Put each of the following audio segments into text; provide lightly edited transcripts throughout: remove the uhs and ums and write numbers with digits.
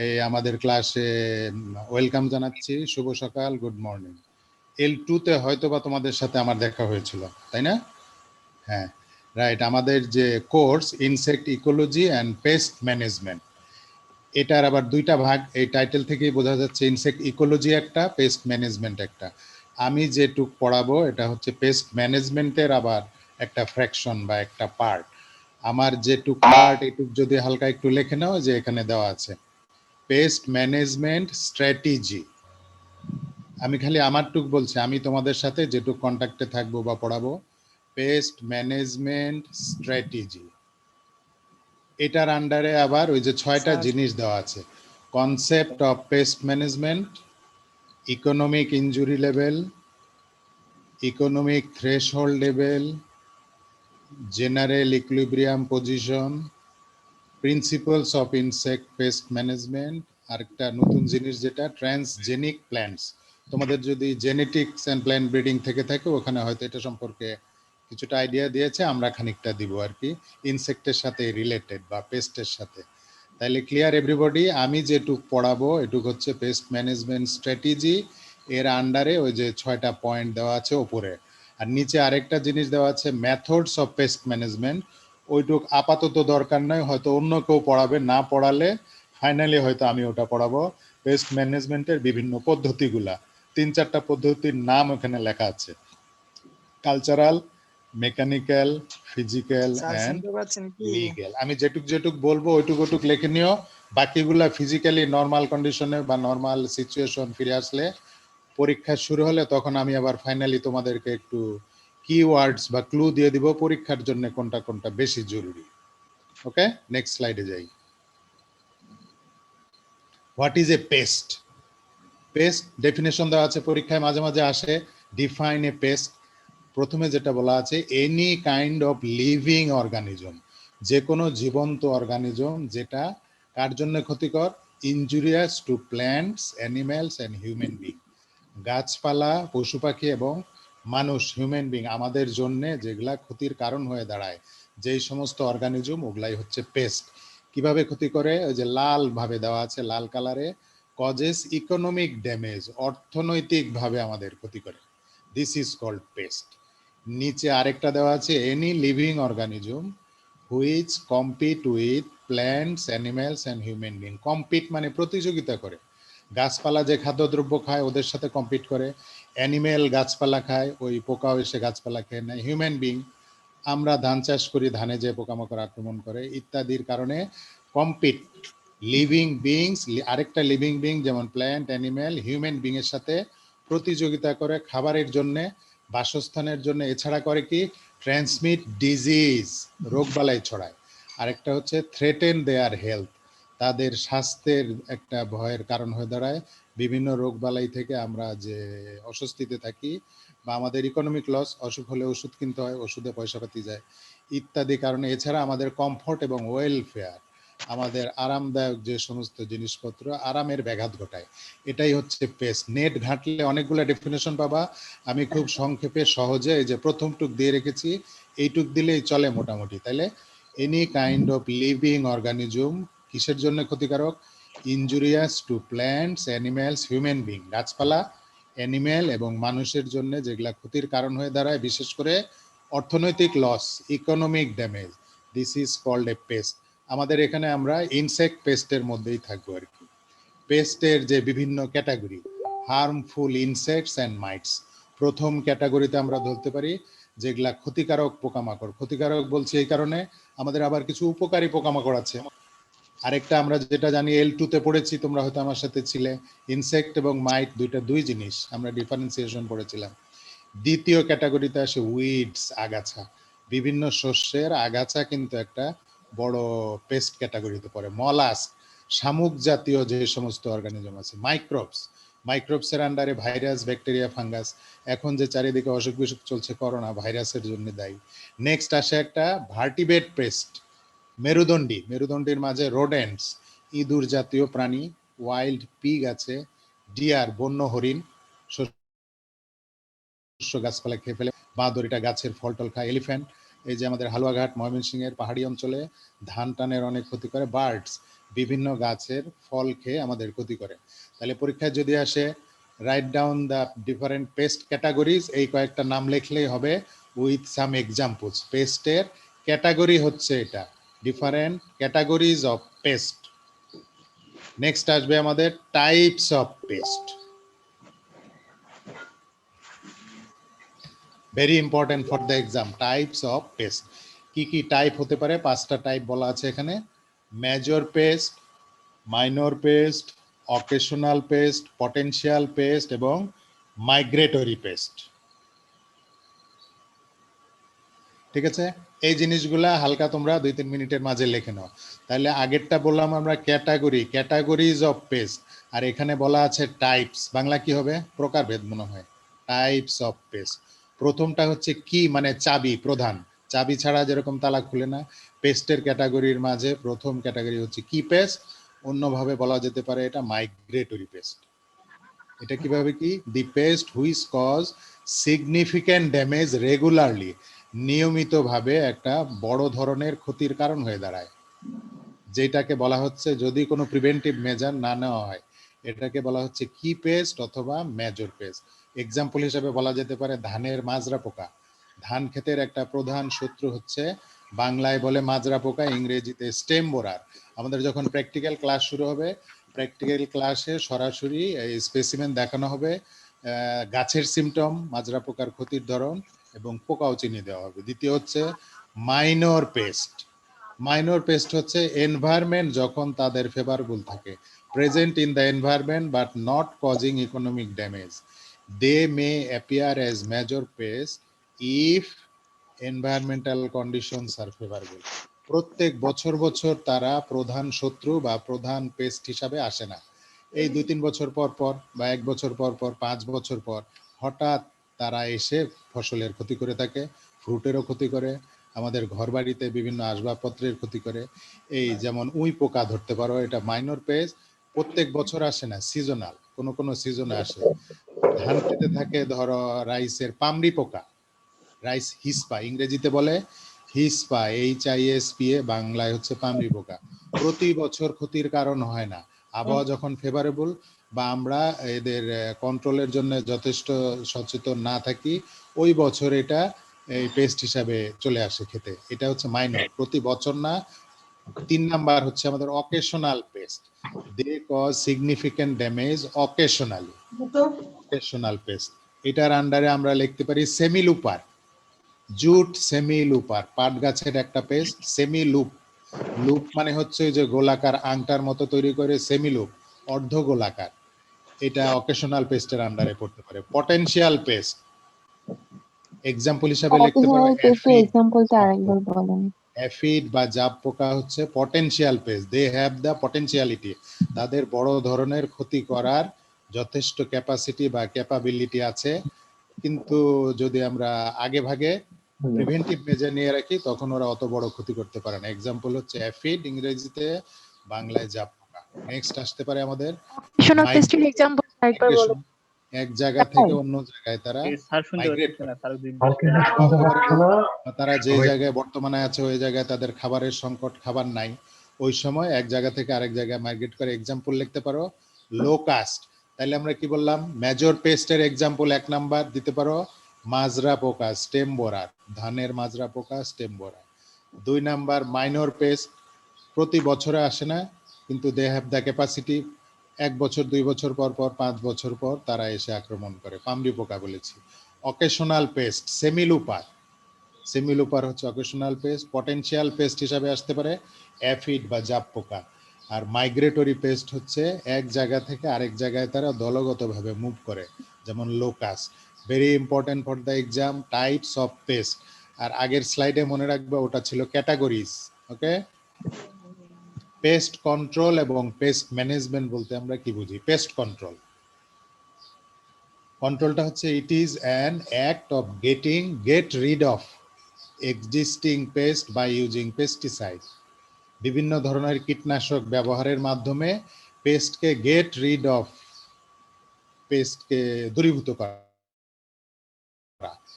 এই আমাদের ক্লাসে ওয়েলকাম জানাচ্ছি। শুভ সকাল, গুড মর্নিং। L2 তে হয়তো বা তোমাদের সাথে আমার দেখা হয়েছিল, তাই না? হ্যাঁ, রাইট। আমাদের যে course insect ecology and pest management, এটার আবার দুইটা ভাগ। এই টাইটেল থেকেই বোঝা যাচ্ছে ইনসেক্ট ইকোলজি একটা, পেস্ট ম্যানেজমেন্ট একটা। আমি যেটুক পড়াবো এটা হচ্ছে পেস্ট ম্যানেজমেন্টের আবার একটা ফ্র্যাকশন বা একটা পার্ট। আমার যেটুক পার্ট এটুক যদি হালকা একটু লিখে নাও, যে এখানে দেওয়া আছে পেস্ট ম্যানেজমেন্ট স্ট্র্যাটেজি। আমি খালি আমারটুক বলছি, আমি তোমাদের সাথে যেটুক কন্ট্যাক্টে থাকবো বা পড়াবো, পেস্ট ম্যানেজমেন্ট স্ট্র্যাটেজি। এটার আন্ডারে আবার ওই যে 6টা জিনিস দেওয়া আছে: concept of pest management, economic injury level, economic threshold level, general equilibrium position, principles of insect pest management, আরেকটা নতুন জিনিস যেটা ট্রান্সজেনিক প্ল্যান্টস। তোমাদের যদি জেনেটিক্স অ্যান্ড প্ল্যান্ট ব্রিডিং থেকে থাকে ওখানে হয়তো এটা সম্পর্কে কিছুটা আইডিয়া দিয়েছে, আমরা খানিকটা দিব আর কি, ইনসেক্টের সাথে রিলেটেড বা পেস্টের সাথে। তাহলে ক্লিয়ার এভরিবডি? আমি যেটুক পড়াবো এটুক হচ্ছে পেস্ট ম্যানেজমেন্ট স্ট্র্যাটেজি। এর আন্ডারে ওই যে 6টা পয়েন্ট দেওয়া আছে ওপরে, আর নিচে আরেকটা জিনিস দেওয়া আছে মেথডস অফ পেস্ট ম্যানেজমেন্ট। ওইটুক আপাতত দরকার নয়, হয়তো অন্য কেউ পড়াবে, না পড়ালে ফাইনালি হয়তো আমি ওটা পড়াবো। পেস্ট ম্যানেজমেন্টের বিভিন্ন পদ্ধতিগুলা, 3-4টা পদ্ধতির নাম ওখানে লেখা আছে: cultural, mechanical, physical and legal. আমি যেটুক যেটুক বলবো ওইটুক ওইটুক লিখে নিও। বাকিগুলা ফিজিক্যালি নর্মাল কন্ডিশনে বা নর্মাল সিচুয়েশন ফিরে আসলে, পরীক্ষা শুরু হলে তখন আমি আবার ফাইনালি তোমাদেরকে একটু কিওয়ার্ডস বা ক্লু দিয়ে দিব পরীক্ষার জন্য কোনটা কোনটা বেশি জরুরি। ওকে, নেক্সট স্লাইডে যাই। What is a pest? Pest definition দেওয়া আছে, পরীক্ষায় মাঝে মাঝে আসে, ডিফাইন এ পেস্ট। প্রথমে যেটা বলা আছে, any kind of living organism, যে কোনো জীবন্ত অর্গানিজম যেটা কার জন্য ক্ষতিকর? Injurious two plants, animals and human being. গাছপালা, পশু পাখি এবং মানুষ, হিউম্যান বিং, আমাদের জন্যে যেগুলা ক্ষতির কারণ হয়ে দাঁড়ায়, যেই সমস্ত অর্গানিজম, ওগুলাই হচ্ছে পেস্ট। কিভাবে ক্ষতি করে? ওই যে লাল ভাবে দেওয়া আছে, লাল কালারে, কজেস ইকোনমিক ড্যামেজ, অর্থনৈতিকভাবে আমাদের ক্ষতি করে, দিস ইজ কল্ড পেস্ট। নিচে আরেকটা দেওয়া আছে, any living organism which compete with plants, animals and human being. Compete মানে প্রতিযোগিতা করে। গাছপালা যে খাদ্যদ্রব্য খায় ওদের সাথে কম্পিট করে, অ্যানিমেল গাছপালা খায়, ওই পোকাও এসে গাছপালা খেয়ে নেয়, হিউম্যান বিং, আমরা ধান চাষ করি, ধানে যে পোকামাকড় আক্রমণ করে ইত্যাদির কারণে কম্পিট। লিভিং বিংস, আরেকটা লিভিং বিং যেমন প্ল্যান্ট, অ্যানিমেল, হিউম্যান বিং এর সাথে প্রতিযোগিতা করে খাবারের জন্য, বাসস্থানের জন্য। এছাড়া করে কি? ট্রান্সমিট ডিজিজ, রোগবালাই ছড়ায়। আরেকটা হচ্ছে থ্রেটেন দেয়ার হেলথ, তাদের স্বাস্থ্যের একটা ভয়ের কারণ হয়ে দাঁড়ায়। বিভিন্ন রোগবালাই থেকে আমরা যে অস্বস্তিতে থাকি, বা আমাদের ইকোনমিক লস, অসুখ হলে ওষুধ কিনতে হয়, ওষুধে পয়সাপাতি যায় ইত্যাদি কারণে। এছাড়া আমাদের কমফোর্ট এবং ওয়েলফেয়ার, আমাদের আরামদায়ক যে সমস্ত জিনিসপত্র, আরামের ব্যাঘাত ঘটায়। এটাই হচ্ছে পেস্ট। নেট ঘাঁটলে অনেকগুলো ডেফিনেশন পাবা, আমি খুব সংক্ষেপে সহজে এই যে প্রথমটুক দিয়ে রেখেছি, এইটুক দিলেই চলে মোটামুটি। তাইলে any kind of living organism কিসের জন্য ক্ষতিকারক? Injurious two plants, animals, human being, গাছপালা, অ্যানিম্যাল এবং মানুষের জন্য যেগুলা ক্ষতির কারণ হয়ে দাঁড়ায়, বিশেষ করে অর্থনৈতিক loss, economic damage, this is called a pest. আমাদের এখানে আমরা ইনসেক্ট পেস্টের মধ্যেই থাকবো আর কি। পেস্টের যে বিভিন্ন category, harmful insects and mites. প্রথম ক্যাটাগরিতে আমরা ধরতে পারি যেগুলা ক্ষতিকারক পোকামাকড়। ক্ষতিকারক বলছি এই কারণে, আমাদের আবার কিছু উপকারী পোকামাকড় আছে। আরেকটা আমরা যেটা জানি, L2 তে পড়েছি, তোমরা হয়তো আমার সাথে ছিলে, ইনসেক্ট এবং মাইট দুই জিনিস, আমরা ডিফারেন্সিয়েশন পড়েছিলাম। দ্বিতীয় ক্যাটাগরিতে আসে উইডস, আগাছা। বিভিন্ন শস্যের আগাছা কিন্তু একটা বড় পেস্ট ক্যাটাগরিতে পড়ে। মলাস্ক, শামুক জাতীয় যে সমস্ত অর্গানিজম আছে। মাইক্রোবস, মাইক্রোবসের আন্ডারে ভাইরাস, ব্যাকটেরিয়া, ফাঙ্গাস। এখন যে চারিদিকে অসুখ বিসুখ চলছে, করোনা ভাইরাসের জন্য দায়ী। নেক্সট আসে একটা ভার্টিবেট পেস্ট, মেরুদণ্ডী, মেরুদণ্ডীর মাঝে রোডেন্টস, ইঁদুর জাতীয় প্রাণী। ওয়াইল্ড পিগ আছে, ডিয়ার, বন্য হরিণ, শস্য গাছপালা খেয়ে ফেলে, বাঁদর, এটা গাছের ফল টল খায়। এলিফ্যান্ট, এই যে আমাদের হালুয়াঘাট, ময়মনসিংহের পাহাড়ি অঞ্চলে ধান টানের অনেক ক্ষতি করে। বার্ডস, বিভিন্ন গাছের ফল খেয়ে আমাদের ক্ষতি করে। তাহলে পরীক্ষায় যদি আসে write down the different pest categories, এই কয়েকটা নাম লিখলেই হবে উইথ সাম এক্সাম্পলস। পেস্টের ক্যাটাগরি হচ্ছে এটা, different categories of pest. Next আসবে আমাদের types of pest. Very important for the exam, types of pest. কি কি টাইপ হতে পারে? 5টা টাইপ বলা আছে এখানে। Major pest, minor pest, occasional pest, potential pest এবং মাইগ্রেটরি পেস্ট। ঠিক আছে, এই জিনিসগুলা হালকা তোমরা 2-3 মিনিটের মাঝে লিখে নাও। তাহলে আগেরটা বললাম আমরা ক্যাটাগরি, ক্যাটাগরিজ অফ পেস্ট, আর এখানে বলা আছে টাইপস। বাংলা কি হবে? প্রকারভেদ মনে হয়। Types of pest. প্রথমটা হচ্ছে কি, মানে চাবি, প্রধান। চাবি ছাড়া যেরকম তালা খুলে না, পেস্টের ক্যাটাগরির মাঝে প্রথম ক্যাটাগরি হচ্ছে কি পেস্ট। অন্যভাবে বলা যেতে পারে এটা মাইগ্রেটরি পেস্ট। এটা কিভাবে কি? The pest which cause significant damage regularly, নিয়মিতভাবে একটা বড় ধরনের ক্ষতির কারণ হয়ে দাঁড়ায়, যেটাকে বলা হচ্ছে, যদি কোনো প্রিভেন্টিভ মেজার না নেওয়া হয়, এটাকে বলা হচ্ছে কি পেস্ট অথবা মেজর পেস্ট। এক্সাম্পল হিসেবে বলা যেতে পারে ধানের মাজরা পোকা। ধান ক্ষেতের একটা প্রধান শত্রু হচ্ছে, বাংলায় বলে মাজরা পোকা, ইংরেজিতে স্টেম বোরার। আমাদের যখন প্র্যাকটিক্যাল ক্লাস শুরু হবে, প্র্যাকটিক্যাল ক্লাসে সরাসরি এই স্পেসিমেন দেখানো হবে, গাছের সিমটম, মাজরা পোকার ক্ষতির ধরন এবং পোকাও চিনিয়ে দেওয়া হবে। দ্বিতীয় হচ্ছে মাইনর পেস্ট। মাইনর পেস্ট হচ্ছে এনভায়রনমেন্ট যখন তাদের ফেভারেবল থাকে, present in the environment but not causing economic damage, they may appear as major pest if environmental conditions are favourable. প্রত্যেক বছর বছর তারা প্রধান শত্রু বা প্রধান পেস্ট হিসাবে আসে না। এই 2-3 বছর পর পর বা 1 বছর পর পর, 5 বছর পর হঠাৎ তারা এসে ফসলের ক্ষতি করে থাকে, ফ্রুটেরও ক্ষতি করে, আমাদের ঘরবাড়িতে বিভিন্ন আসবাবপত্রের ক্ষতি করে। এই যেমন উই পোকা ধরতে পারো, এটা মাইনর পেস্ট, প্রত্যেক বছর আসে না, সিজনাল, কোন কোন সিজনে আসে। ধান খেতে থাকে ধরো রাইসের পামরি পোকা, রাইস হিসপা, ইংরেজিতে বলে হিসপা, HISPA, বাংলায় হচ্ছে পামরি পোকা। প্রতি বছর ক্ষতির কারণ হয় না, আবহাওয়া যখন ফেভারেবল বা আমরা এদের কন্ট্রোলের জন্য যথেষ্ট সচেতন না থাকি, ওই বছর এটা এই পেস্ট হিসাবে চলে আসে খেতে। এটা হচ্ছে মাইনর, প্রতি বছর না। 3 নাম্বার হচ্ছে আমাদের occasional pest, they cause significant damage occasionally, occasional pest. এটার আন্ডারে আমরা লিখতে পারি সেমিলুপার, জুট সেমিলুপার, পাট গাছের একটা পেস্ট, সেমিলুপ। লুপ মানে হচ্ছে যে গোলাকার আংটার মতো তৈরি করে, সেমিলুপ অর্ধ গোলাকার, এটা অকেশনাল পেস্টের আন্ডারে পড়তে পারে। পটেনশিয়াল পেস্ট, এক্সাম্পল হিসাবে লিখতে পারো অকেশনাল পেস্টের অ্যাফিড। এক্সাম্পলটা আরেকবার বলেন। অ্যাফিড বা জাব পোকা হচ্ছে potential pest, they have the potentiality, তাদের বড় ধরনের ক্ষতি করার যথেষ্ট ক্যাপাসিটি বা ক্যাপাবিলিটি আছে, কিন্তু যদি আমরা আগে ভাগে প্রিভেন্টিভ মেজার নিয়ে রাখি তখন ওরা অত বড় ক্ষতি করতে পারে না। এক্সাম্পল হচ্ছে অ্যাফিড, ইংরেজিতে, বাংলায় জাব পোকা। নেক্সট আসতে পারে আমাদের অকেশনাল পেস্টের এক্সাম্পল আরেকবার বলেন। এক জায়গা থেকে অন্য জায়গায় তারা স্যার শুনতে মাইগ্রেট পাচ্ছেন না, করে। স্যার তারা যে জায়গায় বর্তমানে আছে ওই জায়গায় তাদের খাবারের সংকট, খাবার নাই, ওই সময় এক জায়গা থেকে আরেক জায়গায় মাইগ্রেট করে। এক্সাম্পল লিখতে পারো লোকাস্ট। তাহলে আমরা কি বললাম? মেজর পেস্টের এক্সাম্পল 1 নাম্বার দিতে পারো মাজরা পোকা, স্টেম বোরার, ধানের মাজরা পোকা, স্টেম বোরার। 2 নাম্বার মাইনর পেস্ট, প্রতি বছরে আসে না, কিন্তু দে হ্যাভ দ্য ক্যাপাসিটি, 1 বছর 2 বছর পর পর, 5 বছর পর তারা এসে আক্রমণ করে, পামরি পোকা বলেছি। অকেশনাল পেস্ট সেমিলুপার, সেমিলুপার হচ্ছে অকেশনাল পেস্ট। পটেনশিয়াল পেস্ট হিসাবে আসতে পারে অ্যাফিড বা জাব পোকা। আর মাইগ্রেটরি পেস্ট হচ্ছে এক জায়গা থেকে আরেক জায়গায় তারা দলগতভাবে মুভ করে, যেমন locust. Very important for the exam, types of pest. আর আগের স্লাইডে মনে রাখবে ওটা ছিল ক্যাটাগরিজ। ওকে, পেস্ট কন্ট্রোল এবং পেস্ট ম্যানেজমেন্ট বলতে আমরা কি বুঝি? পেস্ট কন্ট্রোল, কন্ট্রোলটা হচ্ছে it is an act of get rid of existing pest by using pesticide. বিভিন্ন ধরনের কীটনাশক ব্যবহারের মাধ্যমে পেস্টকে গেট রিড অফ, পেস্টকে দূরীভূত করা,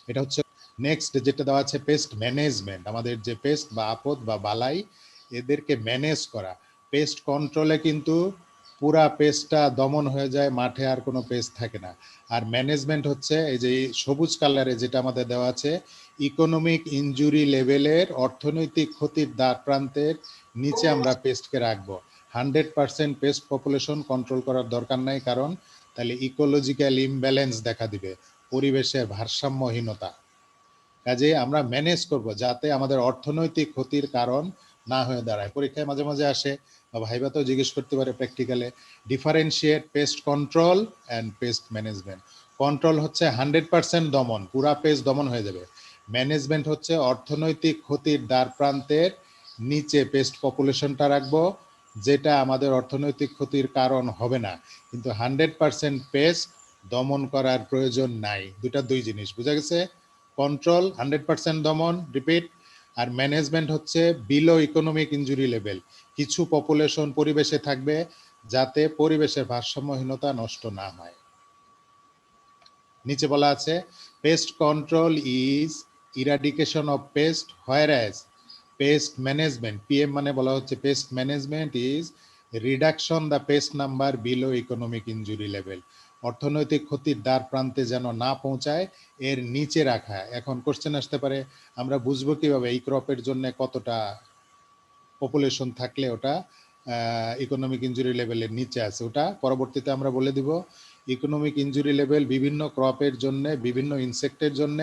এটা হচ্ছে নেক্সট যেটা দেওয়া আছে পেস্ট ম্যানেজমেন্ট, আমাদের যে পেস্ট বা আপদ বা বালাই এদেরকে ম্যানেজ করা। পেস্ট কন্ট্রোলে কিন্তু পুরা পেস্টটা দমন হয়ে যায়, মাঠে আর কোনো পেস্ট থাকে না। আর ম্যানেজমেন্ট হচ্ছে এই যে সবুজ কালারে যেটা আমাদের দেওয়া আছে, ইকোনমিক ইনজুরি লেভেলের, অর্থনৈতিক ক্ষতির দ্বার প্রান্তের নিচে আমরা পেস্টকে রাখবো। 100% পেস্ট পপুলেশন কন্ট্রোল করার দরকার নাই, কারণ তাহলে ইকোলজিক্যাল ইমব্যালেন্স দেখা দিবে, পরিবেশের ভারসাম্যহীনতা। কাজে আমরা ম্যানেজ করব যাতে আমাদের অর্থনৈতিক ক্ষতির কারণ না হয়ে দাঁড়ায়। পরীক্ষায় মাঝে মাঝে আসে বা ভাইবাতেও জিজ্ঞেস করতে পারে প্র্যাকটিক্যালে, differentiate pest control and pest management. Control হচ্ছে 100% দমন, পুরা পেস্ট দমন হয়ে যাবে। ম্যানেজমেন্ট হচ্ছে অর্থনৈতিক ক্ষতির দ্বার প্রান্তের নিচে পেস্ট পপুলেশনটা রাখবো, যেটা আমাদের অর্থনৈতিক ক্ষতির কারণ হবে না, কিন্তু 100% পেস্ট দমন করার প্রয়োজন নাই। দুই জিনিস বোঝা গেছে? কন্ট্রোল 100% দমন, রিপিট, আর ম্যানেজমেন্ট হচ্ছে বিলো ইকোনমিক ইনজুরি লেভেল, কিছু পপুলেশন পরিবেশে থাকবে যাতে পরিবেশের ভারসাম্যহীনতা নষ্ট না হয়। নিচে বলা আছে pest control is eradication of pest, whereas pest management, PM মানে বলা হচ্ছে pest management is reduction the pest number below economic injury level, অর্থনৈতিক ক্ষতির দ্বার প্রান্তে যেন না পৌঁছায়, এর নিচে রাখা। এখন কোশ্চেন আসতে পারে আমরা বুঝবো কিভাবে এই ক্রপের জন্য কতটা পপুলেশন থাকলে ওটা ইকোনমিক ইনজুরি লেভেলের নিচে আছে, ওটা পরবর্তীতে আমরা বলে দিব। ইকোনমিক ইনজুরি লেভেল বিভিন্ন ক্রপের জন্য, বিভিন্ন ইনসেক্টের জন্য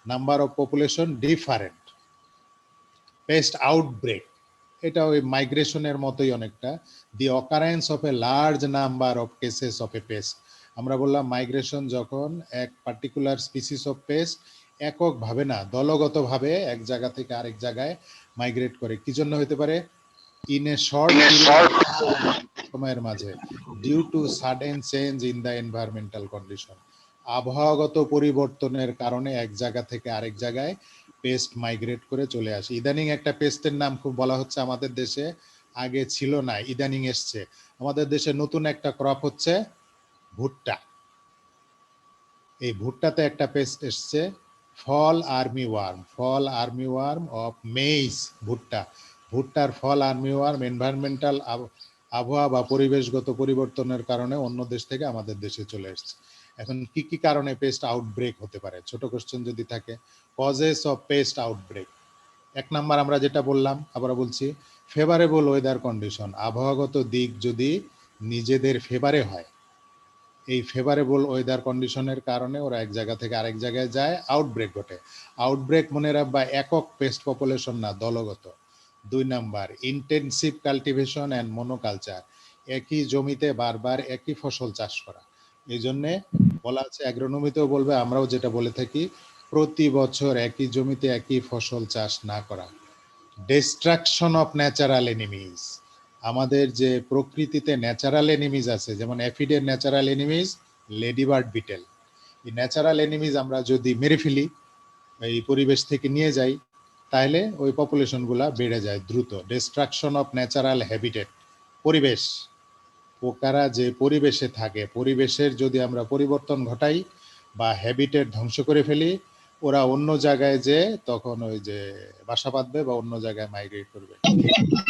number of population different. Pest outbreak, এটা ওই মাইগ্রেশনের মতোই অনেকটা, the occurrence of a large number of cases of a pest. আমরা বললাম মাইগ্রেশন যখন এক পার্টিকুলার স্পিসিস অফ পেস্ট এককভাবে না, দলগতভাবে এক জায়গা থেকে আরেক জায়গায় মাইগ্রেট করে। কি জন্য হতে পারে? ইন এ শর্ট সময়ের মাঝে, due to sudden change in the environmental condition, আবহাওয়াগত পরিবর্তনের কারণে এক জায়গা থেকে আরেক জায়গায় পেস্ট মাইগ্রেট করে চলে আসে। ইদানিং একটা পেস্টের নাম খুব বলা হচ্ছে আমাদের দেশে, আগে ছিল না, ইদানিং এসছে আমাদের দেশে। নতুন একটা ক্রপ হচ্ছে ভুট্টা। এই ভুট্টাতে একটা পেস্ট এসছে, fall army worm, fall army worm of maize, ভুট্টা। ভুট্টার ফল আর্মি ওয়ার্ম এনভায়রনমেন্টাল আবহাওয়া বা পরিবেশগত পরিবর্তনের কারণে অন্য দেশ থেকে আমাদের দেশে চলে এসছে। এখন কি কি কারণে পেস্ট আউটব্রেক হতে পারে, ছোট কোশ্চেন যদি থাকে, কজেস অফ পেস্ট আউটব্রেক। এক নাম্বার আমরা যেটা বললাম, আবার বলছি, ফেভারেবল ওয়েদার কন্ডিশন, আবহাওয়াগত দিক যদি নিজেদের ফেভারে হয়, এই ফেভারেবল ওয়েদার কন্ডিশনের কারণে ওরা এক জায়গা থেকে আরেক জায়গায় যায়, আউটব্রেক ঘটে। আউটব্রেক মনে রাখবা একক পেস্ট পপুলেশন না, দলগত। 2 number intensive cultivation and monoculture, একই জমিতে বারবার একই ফসল চাষ করা। এই জন্যে বলা আছে, অ্যাগ্রোনমিতেও বলবে, আমরাও যেটা বলে থাকি, প্রতি বছর একই জমিতে একই ফসল চাষ না করা। ডিস্ট্রাকশন অফ ন্যাচারাল এনিমিজ, আমাদের যে প্রকৃতিতে ন্যাচারাল এনিমিজ আছে, যেমন অ্যাফিডের ন্যাচারাল এনিমিজ লেডিবার্ড বিটেল। এই ন্যাচারাল এনিমিজ আমরা যদি মেরে ফেলি, এই পরিবেশ থেকে নিয়ে যাই, তাহলে ওই পপুলেশনগুলা বেড়ে যায় দ্রুত। ডিস্ট্রাকশন অফ ন্যাচারাল হ্যাবিটেট, পরিবেশ, পোকারা যে পরিবেশে থাকে, পরিবেশের যদি আমরা পরিবর্তন ঘটাই বা হ্যাবিটেট ধ্বংস করে ফেলি, ওরা অন্য জায়গায় যে তখন ওই যে বাসা বাঁধবে বা অন্য জায়গায় মাইগ্রেট করবে।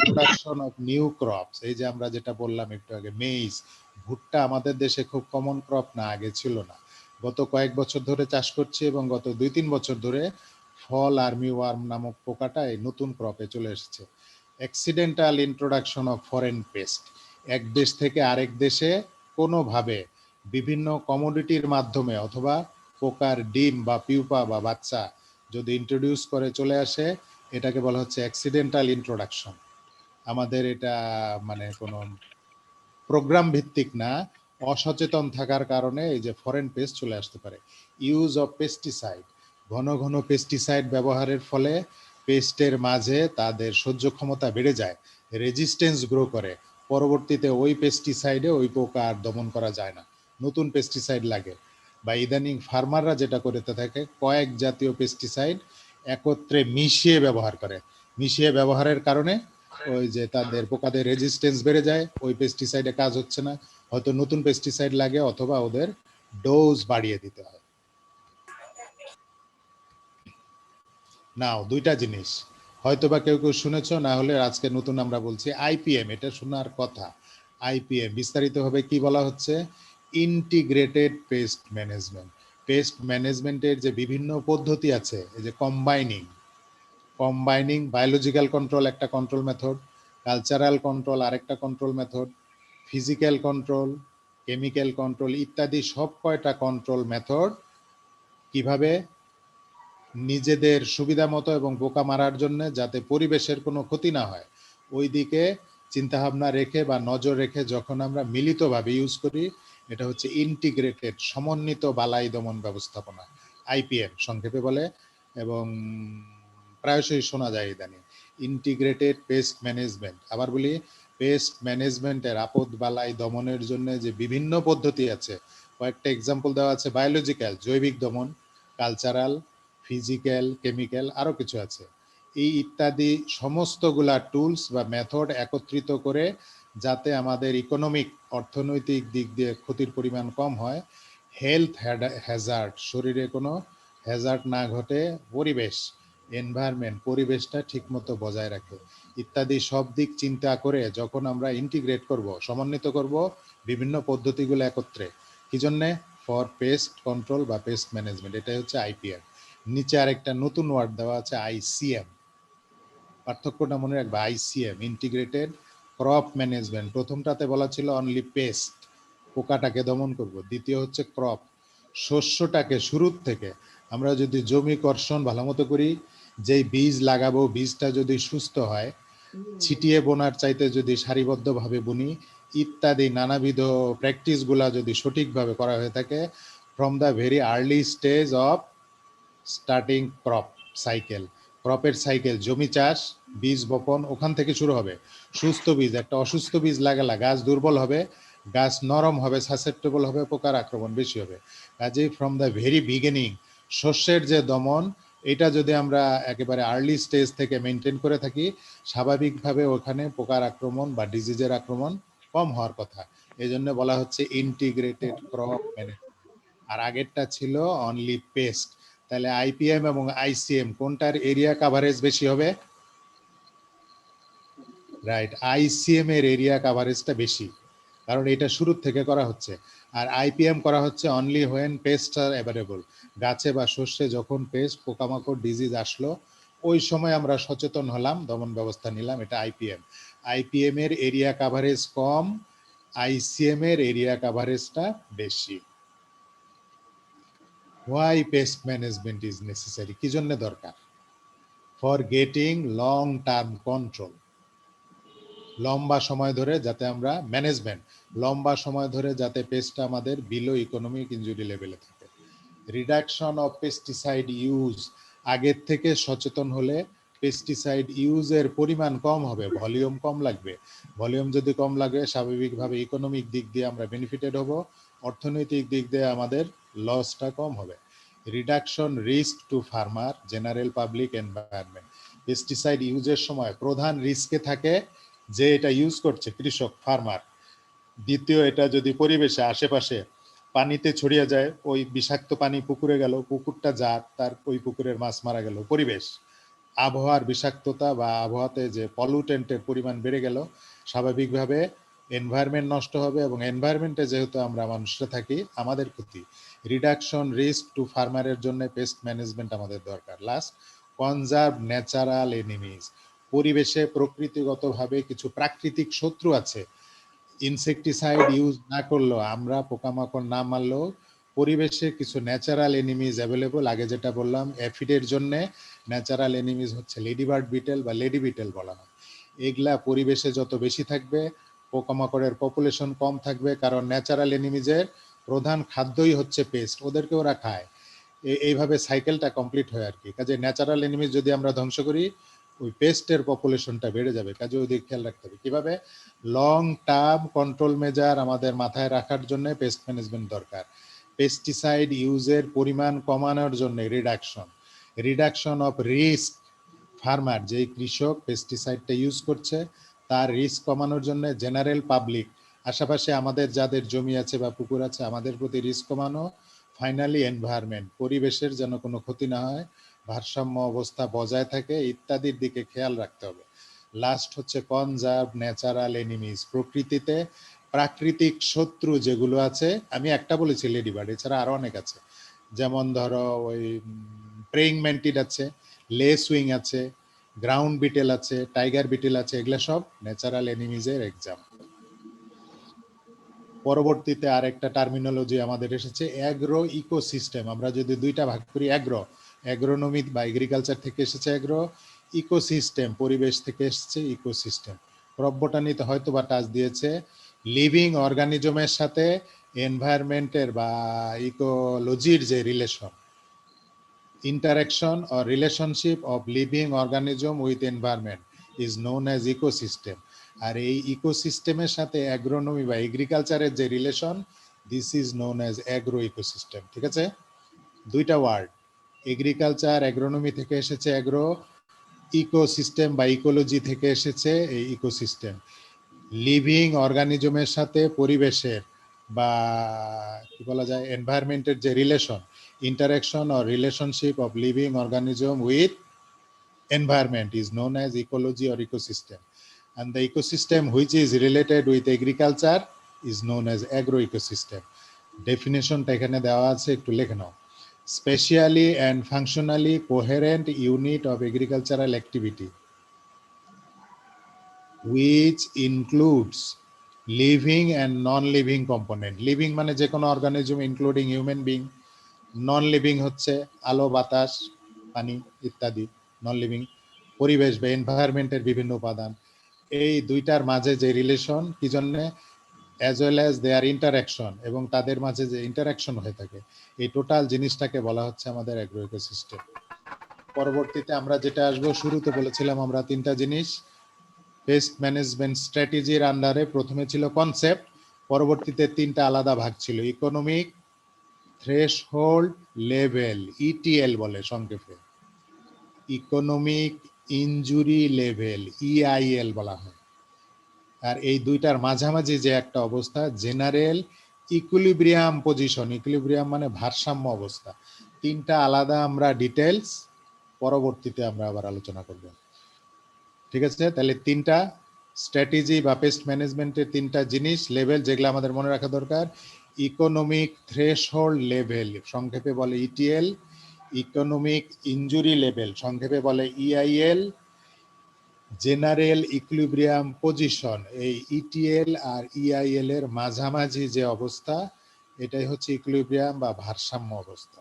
প্রোডাকশন অফ নিউ ক্রপস, এই যে আমরা যেটা বললাম একটু আগে, মেইজ, ভুট্টা আমাদের দেশে খুব কমন ক্রপ না, আগে ছিল না, গত কয়েক বছর ধরে চাষ করছি, এবং গত 2-3 বছর ধরে ফল আর্মি ওয়ার্ম নামক পোকাটা এই নতুন ক্রপে চলে এসেছে। Accidental introduction of foreign pest, এক দেশ থেকে আরেক দেশে কোনোভাবে বিভিন্ন কমোডিটির মাধ্যমে অথবা পোকার ডিম বা পিউপা বা বাচ্চা যদি ইন্ট্রোডিউস করে চলে আসে, এটাকে বলা হচ্ছে অ্যাক্সিডেন্টাল ইন্ট্রোডাকশন। আমাদের এটা মানে কোনো প্রোগ্রাম ভিত্তিক না, অসচেতন থাকার কারণে এই যে ফরেন পেস্ট চলে আসতে পারে। ইউজ অফ পেস্টিসাইড, ঘন ঘন পেস্টিসাইড ব্যবহারের ফলে পেস্টের মাঝে তাদের সহ্য ক্ষমতা বেড়ে যায়, রেজিস্ট্যান্স গ্রো করে, পরবর্তীতে ওই পেস্টিসাইডে ওই পোকা আর দমন করা যায় না, নতুন পেস্টিসাইড লাগে। বা ইদানিং ফার্মাররা যেটা করতে থাকে, কয়েক জাতীয় পেস্টিসাইড একত্রে মিশিয়ে ব্যবহার করে, মিশিয়ে ব্যবহারের কারণে ওই যে তাদের পোকাদের রেজিস্ট্যান্স বেড়ে যায়, ওই পেস্টিসাইডে কাজ হচ্ছে না, হয়তো নতুন পেস্টিসাইড লাগে অথবা ওদের ডোজ বাড়িয়ে দিতে হয়। নাও দুইটা জিনিস হয়তোবা কেউ কেউ শুনেছো, না হলে আজকে নতুন আমরা বলছি আইপিএম, এটা শোনার কথা। আইপিএম বিস্তারিত হবে কি বলা হচ্ছে, ইন্টিগ্রেটেড পেস্ট ম্যানেজমেন্ট। পেস্ট ম্যানেজমেন্টের যে বিভিন্ন পদ্ধতি আছে, এই যে কম্বাইনিং বায়োলজিক্যাল কন্ট্রোল একটা কন্ট্রোল মেথড, কালচারাল কন্ট্রোল আরেকটা control method, physical control, chemical control ইত্যাদি সব কয়টা কন্ট্রোল মেথড কিভাবে নিজেদের সুবিধা মতো এবং বোকা মারার জন্য যাতে পরিবেশের কোনো ক্ষতি না হয় ওই দিকে চিন্তাভাবনা রেখে বা নজর রেখে যখন আমরা মিলিতভাবে ইউজ করি, এটা হচ্ছে ইন্টিগ্রেটেড সমন্বিত বালাই দমন ব্যবস্থাপনা, আইপিএম সংক্ষেপে বলে। এবং প্রায়শই শোনা যায় ইদানিং ইন্টিগ্রেটেড পেস্ট ম্যানেজমেন্ট। আবার বলি, পেস্ট ম্যানেজমেন্টের আপদ বালাই দমনের জন্য যে বিভিন্ন পদ্ধতি আছে, কয়েকটা এক্সাম্পল দেওয়া আছে, বায়োলজিক্যাল জৈবিক দমন, কালচারাল, ফিজিক্যাল, কেমিক্যাল, আরও কিছু আছে। এই ইত্যাদি সমস্তগুলা টুলস বা মেথড একত্রিত করে যাতে আমাদের ইকোনমিক অর্থনৈতিক দিক দিয়ে ক্ষতির পরিমাণ কম হয়, হেলথ হ্যাজার্ড শরীরে কোনো হ্যাজার্ড না ঘটে, পরিবেশ এনভায়রনমেন্ট পরিবেশটা ঠিকমতো বজায় রাখে ইত্যাদি সব দিক চিন্তা করে যখন আমরা ইন্টিগ্রেট করব, সমন্বিত করব বিভিন্ন পদ্ধতিগুলো একত্রে, কি জন্যে, ফর পেস্ট কন্ট্রোল বা পেস্ট ম্যানেজমেন্ট, এটাই হচ্ছে আইপিএম। নিচে আরেকটা নতুন ওয়ার্ড দেওয়া আছে আইসিএম, পার্থক্যটা মনে রাখবে, আইসিএম ইন্টিগ্রেটেড ক্রপ ম্যানেজমেন্ট। প্রথমটাতে বলা ছিল অনলি পেস্ট, পোকাটাকে দমন করব, দ্বিতীয় হচ্ছে ক্রপ, শস্যটাকে শুরুর থেকে আমরা যদি জমি কর্ষণ ভালো মতো করি, যেই বীজ লাগাবো বীজটা যদি সুস্থ হয়, ছিটিয়ে বোনার চাইতে যদি সারিবদ্ধভাবে বুনি ইত্যাদি নানাবিধ প্র্যাকটিসগুলা যদি সঠিকভাবে করা হয়ে থাকে, from the very early stage of starting crop cycle, ক্রপের সাইকেল, জমি চাষ, বীজ বপন, ওখান থেকে শুরু হবে। সুস্থ বীজ, একটা অসুস্থ বীজ লাগালা গাছ দুর্বল হবে, গাছ নরম হবে, সাসেপ্টেবল হবে, পোকার আক্রমণ বেশি হবে। কাজেই ফ্রম দ্য ভেরি বিগিনিং শস্যের যে দমন, এটা যদি আমরা একেবারে আর্লি স্টেজ থেকে মেনটেন করে থাকি, স্বাভাবিকভাবে ওখানে পোকার আক্রমণ বা ডিজিজের আক্রমণ কম হওয়ার কথা। এই জন্য বলা হচ্ছে ইন্টিগ্রেটেড ক্রপ ম্যানেজমেন্ট। আর আগেরটা ছিল অনলি পেস্ট। তাহলে আইপিএম এবং আইসিএম কোনটার এরিয়া কাভারেজ বেশি হবে? রাইট, আইসিএম এর এরিয়া কাভারেজটা বেশি, কারণ এটা শুরুর থেকে করা হচ্ছে। আর আইপিএম করা হচ্ছে only when pest are available, গাছে বা শস্যে যখন পেস্ট পোকামাকড় ডিজিজ আসলো ওই সময় আমরা সচেতন হলাম, দমন ব্যবস্থা নিলাম, এটা আইপিএম। আইপিএম এর এরিয়া কাভারেজ কম, আইসিএম এর এরিয়া কাভারেজটা বেশি। Why paste management is necessary, কি জন্য দরকার? For getting long term control, লম্বা সময় ধরে যাতে আমরা ম্যানেজমেন্ট, লম্বা সময় ধরে যাতে পেস্টটা আমাদের বিলো ইকোনমিক ইনজুরি লেভেলে থাকে। রিডাকশন অফ পেস্টিসাইড ইউজ, আগের থেকে সচেতন হলে পেস্টিসাইড ইউজের পরিমাণ কম হবে, ভলিউম কম লাগবে। ভলিউম যদি কম লাগে স্বাভাবিকভাবে ইকোনমিক দিক দিয়ে আমরা বেনিফিটেড হব, অর্থনৈতিক দিক দিয়ে আমাদের লসটা কম হবে। Reduction risk two farmer, general public, environment. Pesticide ইউজের সময় প্রধান রিস্কে থাকে যে এটা ইউজ করছে কৃষক, ফার্মার। দ্বিতীয়, এটা যদি পরিবেশে আশেপাশে পানিতে ছড়িয়ে যায়, ওই বিষাক্ত পানি পুকুরে গেল, পুকুরটা যার, তার ওই পুকুরের মাছ মারা গেল, পরিবেশ। আবহাওয়ার বিষাক্ততা বা আবহাওয়াতে যে পলিউটেন্টের পরিমাণ বেড়ে গেল, স্বাভাবিকভাবে এনভায়রনমেন্ট নষ্ট হবে, এবং এনভায়রনমেন্টে যেহেতু আমরা মানুষরা থাকি আমাদের ক্ষতি। রিডাকশন রিস্ক টু ফার্মারের জন্য পেস্ট ম্যানেজমেন্ট আমাদের দরকার। লাস্ট, কনজার্ভ ন্যাচারাল এনিমিজ, পরিবেশে প্রকৃতিগতভাবে কিছু প্রাকৃতিক শত্রু আছে, ইনসেকটিসাইড ইউজ না করলেও, আমরা পোকামাকড় না মারলেও পরিবেশে কিছু ন্যাচারাল এনিমিজ অ্যাভেলেবল। আগে যেটা বললাম, অ্যাফিডের জন্য ন্যাচারাল এনিমিজ হচ্ছে লেডিবার্ড বিটেল বা লেডি বিটেল বলা হয়। এগুলা পরিবেশে যত বেশি থাকবে পোকামাকড়ের পপুলেশন কম থাকবে, কারণ ন্যাচারাল এনিমিজের প্রধান খাদ্যই হচ্ছে পেস্ট, ওদেরকে ওরা খায়। এইভাবে সাইকেলটা কমপ্লিট হয় আর কি। কাজে ন্যাচারাল এনিমিজ যদি আমরা ধ্বংস করি ওই পেস্টের পপুলেশনটা বেড়ে যাবে। কাজে ওই দিকে খেয়াল রাখতে হবে। কিভাবে? লং টার্ম কন্ট্রোল মেজার আমাদের মাথায় রাখার জন্য পেস্ট ম্যানেজমেন্ট দরকার। পেস্টিসাইড ইউজের পরিমাণ কমানোর জন্য রিডাকশন অফ রিস্ক, ফার্মার যেই কৃষক পেস্টিসাইডটা ইউজ করছে তার রিস্ক কমানোর জন্য, জেনারেল পাবলিক আশেপাশে আমাদের যাদের জমি আছে বা পুকুর আছে আমাদের প্রতি রিস্ক কমানো। ফাইনালি এনভায়রনমেন্ট, পরিবেশের যেন কোনো ক্ষতি না হয়, ভারসাম্য অবস্থা বজায় থাকে ইত্যাদির দিকে খেয়াল রাখতে হবে। লাস্ট হচ্ছে কনজার্ভ ন্যাচারাল এনিমিজ, প্রকৃতিতে প্রাকৃতিক শত্রু যেগুলো আছে, আমি একটা বলেছি লেডিবার্ড, এছাড়া আরো অনেক আছে, যেমন ধরো ওই প্রেইং ম্যান্টিড আছে, লেস উইং আছে, গ্রাউন্ড বিটেল আছে, টাইগার বিটেল আছে, এগুলো সব ন্যাচারাল এনিমিজের এক্সাম্পল। পরবর্তীতে আরেকটা টার্মিনোলজি আমাদের এসেছে অ্যাগ্রো ইকোসিস্টেম। আমরা যদি দুইটা ভাগ করি, অ্যাগ্রোনমি বা এগ্রিকালচার থেকে এসেছে অ্যাগ্রো, ইকোসিস্টেম পরিবেশ থেকে এসেছে ইকোসিস্টেম। প্রব্বটানিতে হয়তো বা টাচ দিয়েছে লিভিং অর্গানিজমের সাথে এনভায়রনমেন্টের বা ইকোলজির যে relation, interaction or relationship of living organism with environment is known as ecosystem. আর এই ইকোসিস্টেমের সাথে অ্যাগ্রোনমি বা এগ্রিকালচারের যে relation, this is known as agro ecosystem. ঠিক আছে, দুইটা ওয়ার্ড, এগ্রিকালচার অ্যাগ্রোনমি থেকে এসেছে অ্যাগ্রো, ইকোসিস্টেম বা ইকোলজি থেকে এসেছে এই ইকোসিস্টেম। লিভিং অর্গানিজমের সাথে পরিবেশের বা কি বলা যায় এনভায়রনমেন্টের যে relation, interaction or relationship of living organism with environment is known as ecology or ecosystem, and the ecosystem which is related with agriculture is known as agroecosystem. ডেফিনেশনটা এখানে দেওয়া আছে, একটু লিখে নাও। Specially and functionally coherent unit of agricultural activity which includes living and non-living component. Living মানে যে কোনো organism including human being, non living হচ্ছে আলো বাতাস পানি ইত্যাদি নন লিভিং, পরিবেশ বা এনভায়রনমেন্টের বিভিন্ন উপাদান। এই দুইটার মাঝে যে রিলেশন কি জন্যে, অ্যাজ ওয়েল অ্যাজ দেয়ার ইন্টারাকশন, এবং তাদের মাঝে যে ইন্টারাকশন হয়ে থাকে, এই টোটাল জিনিসটাকে বলা হচ্ছে আমাদের অ্যাগ্রো ইকোসিস্টেম। পরবর্তীতে আমরা যেটা আসবো, শুরুতে বলেছিলাম আমরা তিনটা জিনিস পেস্ট ম্যানেজমেন্ট স্ট্র্যাটেজির আন্ডারে প্রথমে ছিল কনসেপ্ট, পরবর্তীতে তিনটা আলাদা ভাগ ছিল, ইকোনমিক থ্রেশহোল্ড লেভেল, ইটিএল বলে সংক্ষেপে, ইকোনমিক ইনজুরি লেভেল, ইআইএল বলা হয়, আর এই দুইটার মাঝামাঝি যে একটা অবস্থা জেনারেল ইকুইলিব্রিয়াম পজিশন, ইকুইলিব্রিয়াম মানে ভারসাম্য অবস্থা। তিনটা আলাদা আমরা ডিটেলস পরবর্তীতে আমরা আবার আলোচনা করব। ঠিক আছে, তাহলে তিনটা স্ট্র্যাটেজি বা পেস্ট ম্যানেজমেন্টের তিনটা জিনিস লেভেল যেগুলো আমাদের মনে রাখা দরকার, ইকোনমিক থ্রেশহোল্ড লেভেল সংক্ষেপে বলে ইটিএল, ইকোনমিক ইনজুরি লেভেল সংক্ষেপে বলে ইআইএল, জেনারেল ইকুইলিব্রিয়াম পজিশন, এই ইটিএল আর ইআইএল এর মাঝামাঝি যে অবস্থা, এটাই হচ্ছে ইকুইলিব্রিয়াম বা ভারসাম্য অবস্থা।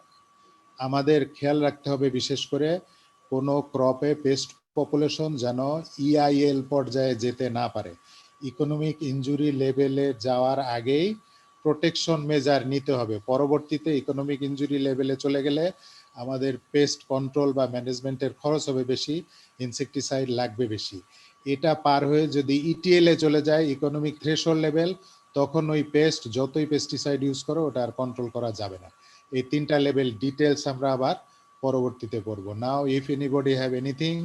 আমাদের খেয়াল রাখতে হবে বিশেষ করে কোনো ক্রপে পেস্ট পপুলেশন যেন ইআইএল পর্যায়ে যেতে না পারে, ইকোনমিক ইনজুরি লেভেলে যাওয়ার আগেই প্রোটেকশন মেজার নিতে হবে। পরবর্তীতে ইকোনমিক ইনজুরি লেভেলে চলে গেলে আমাদের পেস্ট কন্ট্রোল বা ম্যানেজমেন্টের খরচ হবে বেশি, ইনসেকটিসাইড লাগবে বেশি। এটা পার হয়ে যদি ইটিএল এ চলে যায়, ইকোনমিক থ্রেশহোল্ড লেভেল, তখন ওই পেস্ট যতই পেস্টিসাইড ইউজ করো ওটা আর কন্ট্রোল করা যাবে না। এই তিনটা লেভেল ডিটেলস আমরা আবার পরবর্তীতে করব। নাও if anybody have anything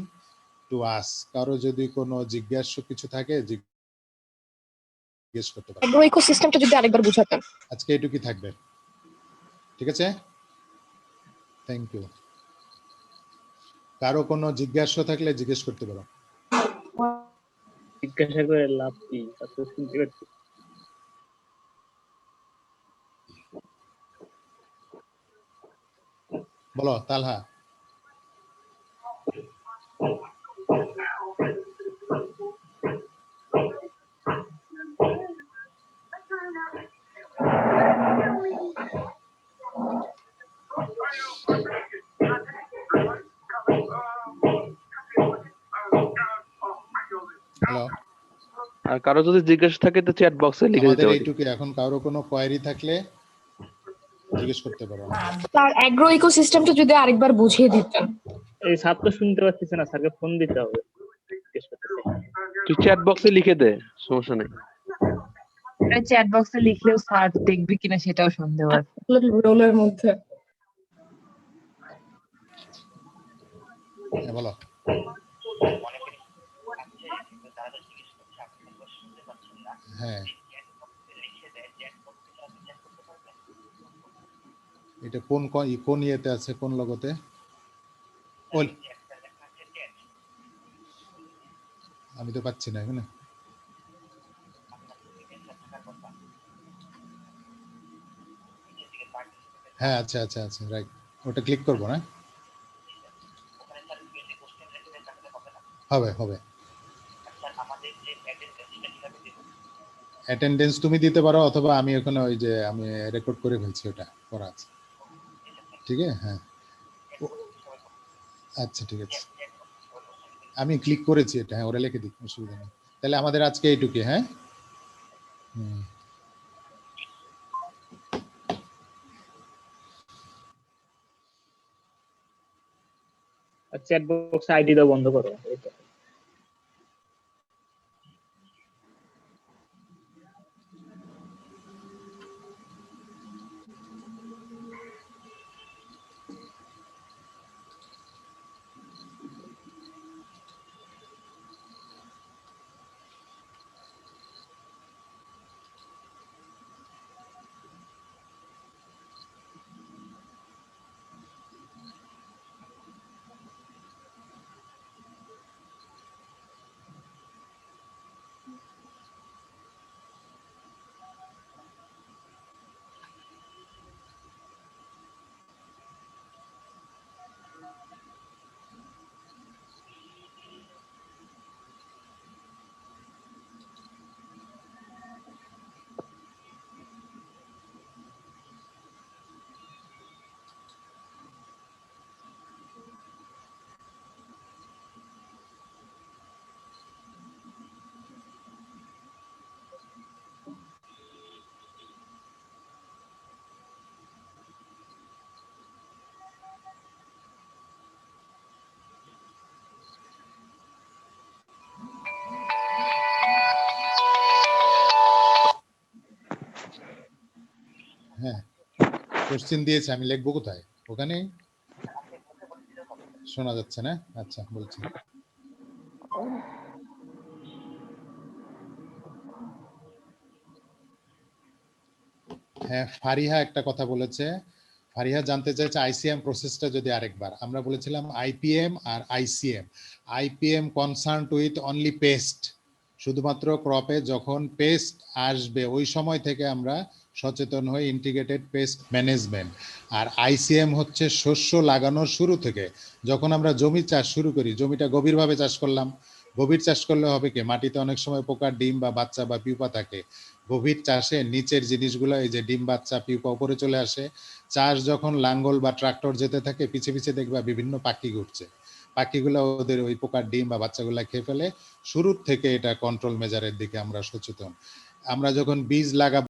to ask, কারো যদি কোনো জিজ্ঞাসা কিছু থাকে জিজ্ঞেস করতে পারেন। অ্যাগ্রো ইকোসিস্টেমটা যদি আরেকবার বুঝাতেন। আজকে এটুকুই থাকবে, ঠিক আছে, থ্যাংক ইউ। কারো কোনো জিজ্ঞাসা থাকলে জিজ্ঞেস করতে পারো। জিজ্ঞাসা করে লাভ কি, তো শুনতে পাচ্ছি। বলো তালহা। হ্যালো, আর কারো যদি জিজ্ঞাসা থাকে তো চ্যাট বক্সে লিখে দিতে আমাদের পারি। এইটুকু, এখন কারো কোনো কোয়েরি থাকলে জিজ্ঞেস করতে পারো। স্যার অ্যাগ্রো ইকোসিস্টেমটা যদি আরেকবার বুঝিয়ে দিতেন। এই ছাত্র শুনতে পাচ্ছিস না, স্যারকে ফোন দিতে হবে। জিজ্ঞেস করতেছে। তুই চ্যাট বক্সে লিখে দে, সমস্যা নেই। চ্যাট বক্সে লিখলেও স্যার দেখবে কিনা সেটাও সন্দেহ আছে। রোলের মধ্যে হ্যাঁ বলো। হ্যাঁ, এটা কোন কোন ইয়েতে আছে, কোন লগতে? আমি তো পাচ্ছি না এখানে। হ্যাঁ আচ্ছা আচ্ছা আচ্ছা রাইট, ওটা ক্লিক করবো না? হবে হবে। অ্যাটেন্ডেন্স তুমি দিতে পারো, অথবা আমি ওখানে ওই যে আমি রেকর্ড করে ফেলছি, ওটা করা আছে। ঠিক আছে, হ্যাঁ আচ্ছা ঠিক আছে, আমি ক্লিক করেছি এটা, হ্যাঁ ওরা লিখে দিক, অসুবিধা নেই। তাহলে আমাদের আজকে এইটুকুই, হ্যাঁ। চ্যাট বক্স আইডি দাও বন্ধ করো। হ্যাঁ কোশ্চেন দিয়েছে, আমি লিখবো কোথায়? ওখানে শোনা যাচ্ছে না? আচ্ছা বলছি। হ্যাঁ ফারিহা একটা কথা বলেছে, ফারিহা জানতে চাইছে আইসিএম প্রসেসটা যদি আরেকবার। আমরা বলেছিলাম আইপিএম আর ICM. IPM concern with only pest, শুধুমাত্র ক্রপে যখন পেস্ট আসবে ওই সময় থেকে আমরা সচেতন হই, ইন্টিগ্রেটেড পেস্ট ম্যানেজমেন্ট। আর আইসিএম হচ্ছে শস্য লাগানোর শুরু থেকে, যখন আমরা জমি চাষ শুরু করি, জমিটা গভীরভাবে চাষ করলাম। গভীর চাষ করলে হবে কি, মাটিতে অনেক সময় পোকার ডিম বা বাচ্চা বা পিউপা থাকে। গভীর চাষে নিচের জিনিসগুলো, এই যে ডিম বাচ্চা পিউপা উপরে চলে আসে। চাষ যখন লাঙ্গল বা ট্রাক্টর যেতে থাকে, পিছে পিছে দেখবা বিভিন্ন পাখি ঘুরছে, পাখিগুলো ওদের ওই পোকার ডিম বা বাচ্চাগুলা খেয়ে ফেলে। শুরুর থেকে এটা কন্ট্রোল মেজারের দিকে আমরা সচেতন। আমরা যখন বীজ লাগাবো